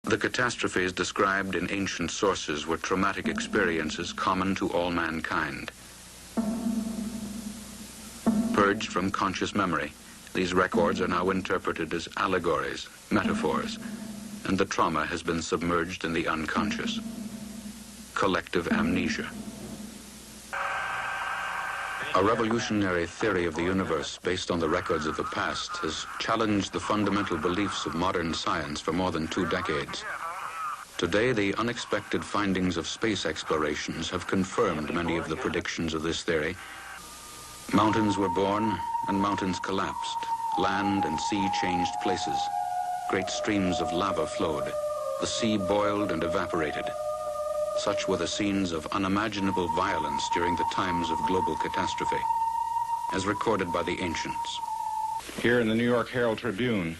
The catastrophes described in ancient sources were traumatic experiences common to all mankind. Purged from conscious memory, these records are now interpreted as allegories, metaphors, and the trauma has been submerged in the unconscious. Collective amnesia. A revolutionary theory of the universe based on the records of the past has challenged the fundamental beliefs of modern science for more than 2 decades. Today, the unexpected findings of space explorations have confirmed many of the predictions of this theory. Mountains were born and mountains collapsed. Land and sea changed places. Great streams of lava flowed. The sea boiled and evaporated. Such were the scenes of unimaginable violence during the times of global catastrophe, as recorded by the ancients. Here in the New York Herald Tribune,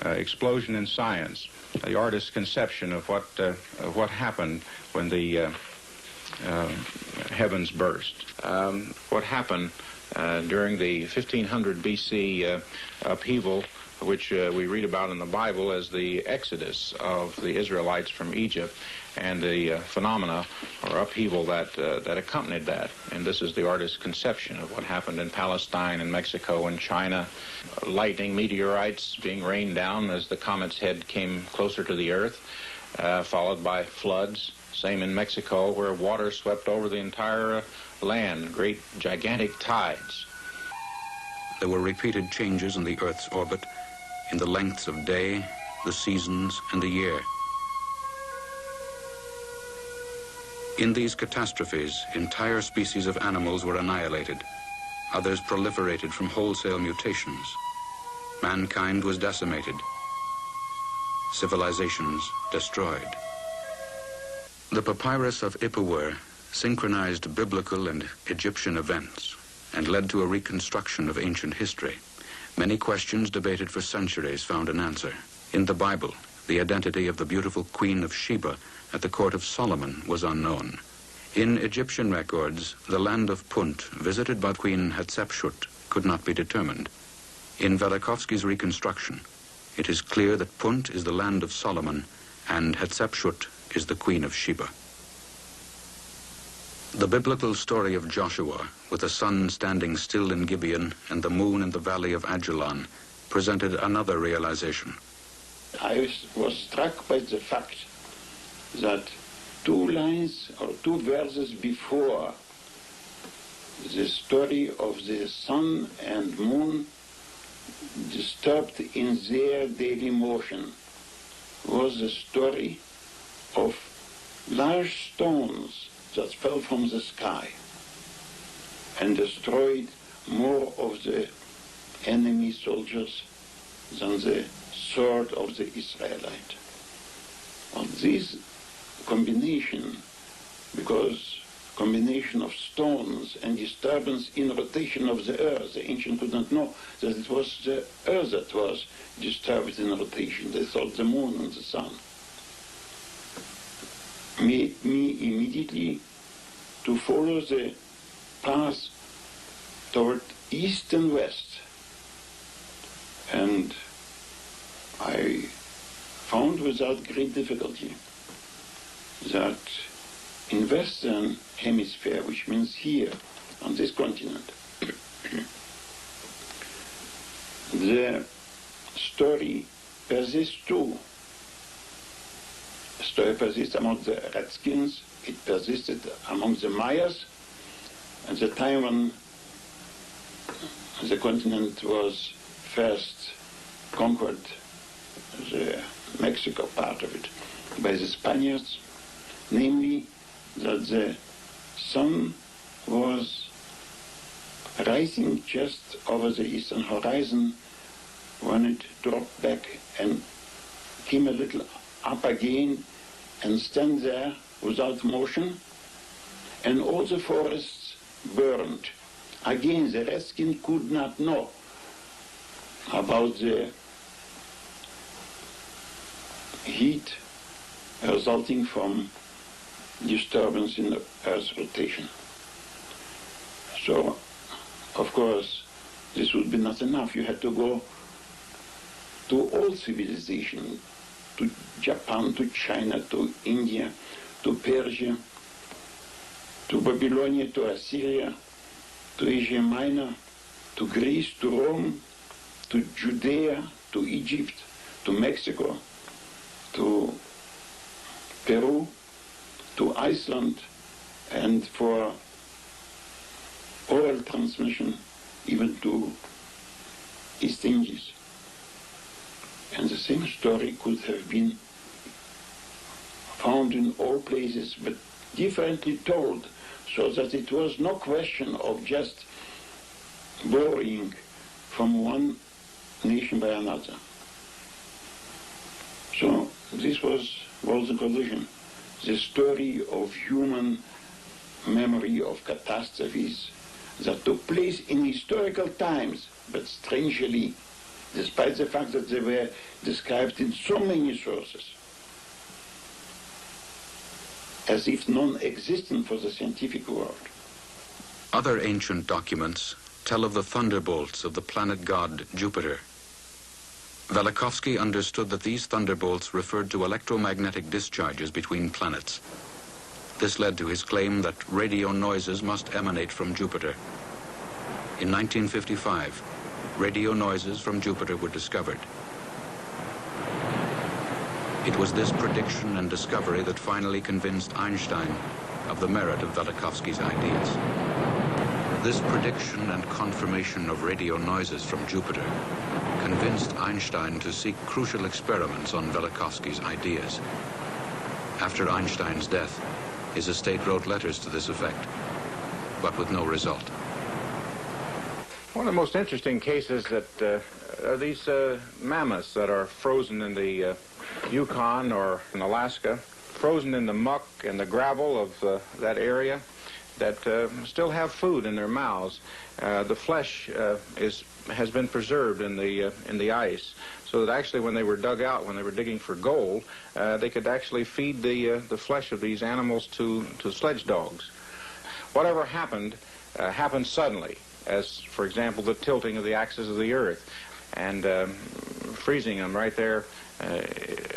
Explosion in Science, the artist's conception of what happened when the heavens burst. What happened during the 1500 BC upheaval, which we read about in the Bible as the exodus of the Israelites from Egypt, and the phenomena or upheaval that accompanied that. And this is the artist's conception of what happened in Palestine and Mexico and China. Lightning, meteorites being rained down as the comet's head came closer to the earth, followed by floods. Same in Mexico, where water swept over the entire land, great gigantic tides. There were repeated changes in the Earth's orbit, in the lengths of day, the seasons, and the year. In these catastrophes, entire species of animals were annihilated. Others proliferated from wholesale mutations. Mankind was decimated. Civilizations destroyed. The papyrus of Ipuwer synchronized biblical and Egyptian events and led to a reconstruction of ancient history. Many questions debated for centuries found an answer. In the Bible, the identity of the beautiful Queen of Sheba at the court of Solomon was unknown. In Egyptian records, the land of Punt, visited by Queen Hatshepsut, could not be determined. In Velikovsky's reconstruction, it is clear that Punt is the land of Solomon and Hatshepsut is the Queen of Sheba. The biblical story of Joshua, with the sun standing still in Gibeon and the moon in the valley of Ajalon, presented another realization. I was struck by the fact that 2 lines or 2 verses before the story of the sun and moon disturbed in their daily motion was the story of large stones that fell from the sky and destroyed more of the enemy soldiers than the sword of the Israelite. Well, this combination, because combination of stones and disturbance in rotation of the earth, the ancients could not know that it was the earth that was disturbed in rotation. They thought the moon and the sun. Made me immediately to follow the path toward east and west. And I found without great difficulty that in Western Hemisphere, which means here, on this continent, the story persists too. The story persists among the Redskins, it persisted among the Mayas, at the time when the continent was first conquered, the Mexico part of it, by the Spaniards, namely that the sun was rising just over the eastern horizon when it dropped back and came a little up again and stand there without motion, and all the forests burned. Again, the Redskin could not know about the heat resulting from disturbance in the Earth's rotation. So, of course, this would be not enough. You had to go to all civilization to Japan, to China, to India, to Persia, to Babylonia, to Assyria, to Asia Minor, to Greece, to Rome, to Judea, to Egypt, to Mexico, to Peru, to Iceland, and for oral transmission even to East Indies. And the same story could have been found in all places, but differently told, so that it was no question of just borrowing from one nation by another. So this was the conclusion. The story of human memory of catastrophes that took place in historical times, but strangely, despite the fact that they were described in so many sources, as if non-existent for the scientific world. Other ancient documents tell of the thunderbolts of the planet god Jupiter. Velikovsky understood that these thunderbolts referred to electromagnetic discharges between planets. This led to his claim that radio noises must emanate from Jupiter. In 1955, radio noises from Jupiter were discovered. It was this prediction and discovery that finally convinced Einstein of the merit of Velikovsky's ideas. This prediction and confirmation of radio noises from Jupiter convinced Einstein to seek crucial experiments on Velikovsky's ideas. After Einstein's death, his estate wrote letters to this effect, but with no result. One of the most interesting cases that are these mammoths that are frozen in the Yukon or in Alaska, frozen in the muck and the gravel of that area, that still have food in their mouths. The flesh has been preserved in the ice, so that actually when they were dug out, when they were digging for gold, they could actually feed the flesh of these animals to sledge dogs. Whatever happened happened suddenly, as for example the tilting of the axis of the Earth and freezing them right there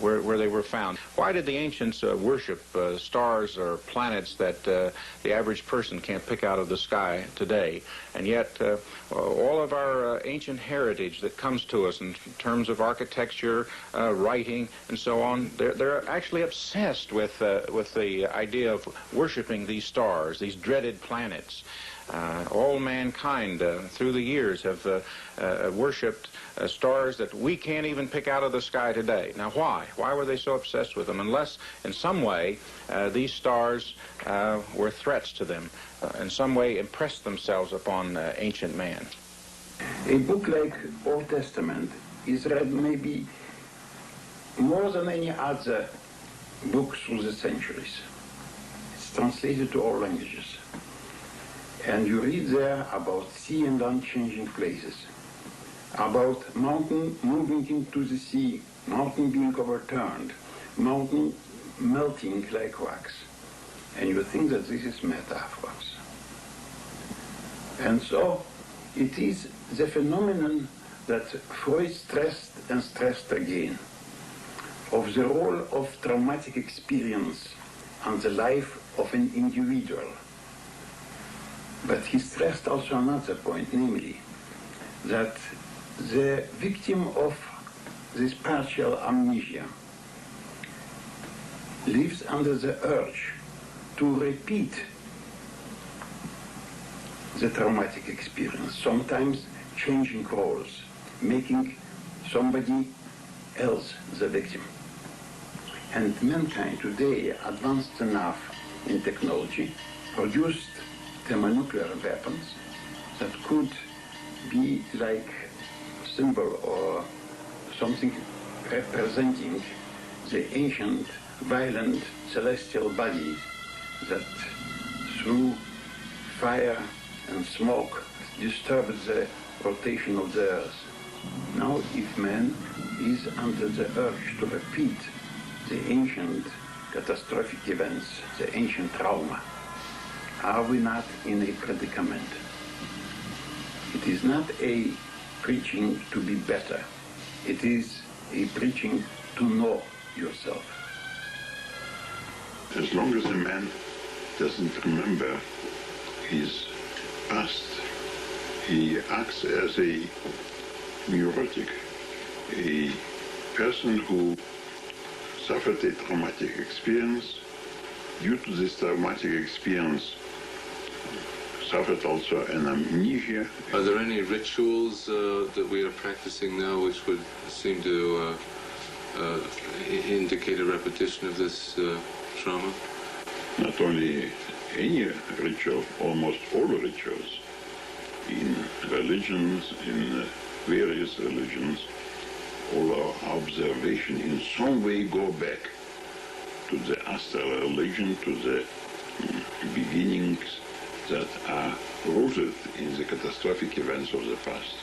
where they were found. Why did the ancients worship stars or planets that the average person can't pick out of the sky today? And yet all of our ancient heritage that comes to us in terms of architecture, writing, and so on, they're actually obsessed with the idea of worshiping these stars, these dreaded planets. All mankind through the years have worshipped stars that we can't even pick out of the sky today. Now why? Why were they so obsessed with them? Unless in some way these stars were threats to them, in some way impressed themselves upon ancient man. A book like Old Testament is read maybe more than any other book through the centuries. It's translated to all languages. And you read there about sea and land changing places, about mountain moving into the sea, mountain being overturned, mountain melting like wax. And you think that this is metaphors. And so it is the phenomenon that Freud stressed and stressed again, of the role of traumatic experience on the life of an individual. But he stressed also another point, namely that the victim of this partial amnesia lives under the urge to repeat the traumatic experience, sometimes changing roles, making somebody else the victim. And mankind today, advanced enough in technology, produced thermonuclear weapons that could be like symbol or something representing the ancient, violent, celestial bodies that through fire and smoke disturbed the rotation of the earth. Now, if man is under the urge to repeat the ancient catastrophic events, the ancient trauma, are we not in a predicament? It is not a preaching to be better. It is a preaching to know yourself. As long as a man doesn't remember his past, he acts as a neurotic, a person who suffered a traumatic experience. Due to this traumatic experience, suffered also an amnesia. Are there any rituals that we are practicing now which would seem to indicate a repetition of this trauma? Not only any ritual, almost all rituals in religions, in various religions, all our observation in some way go back to the astral religion, to the beginnings that are rooted in the catastrophic events of the past.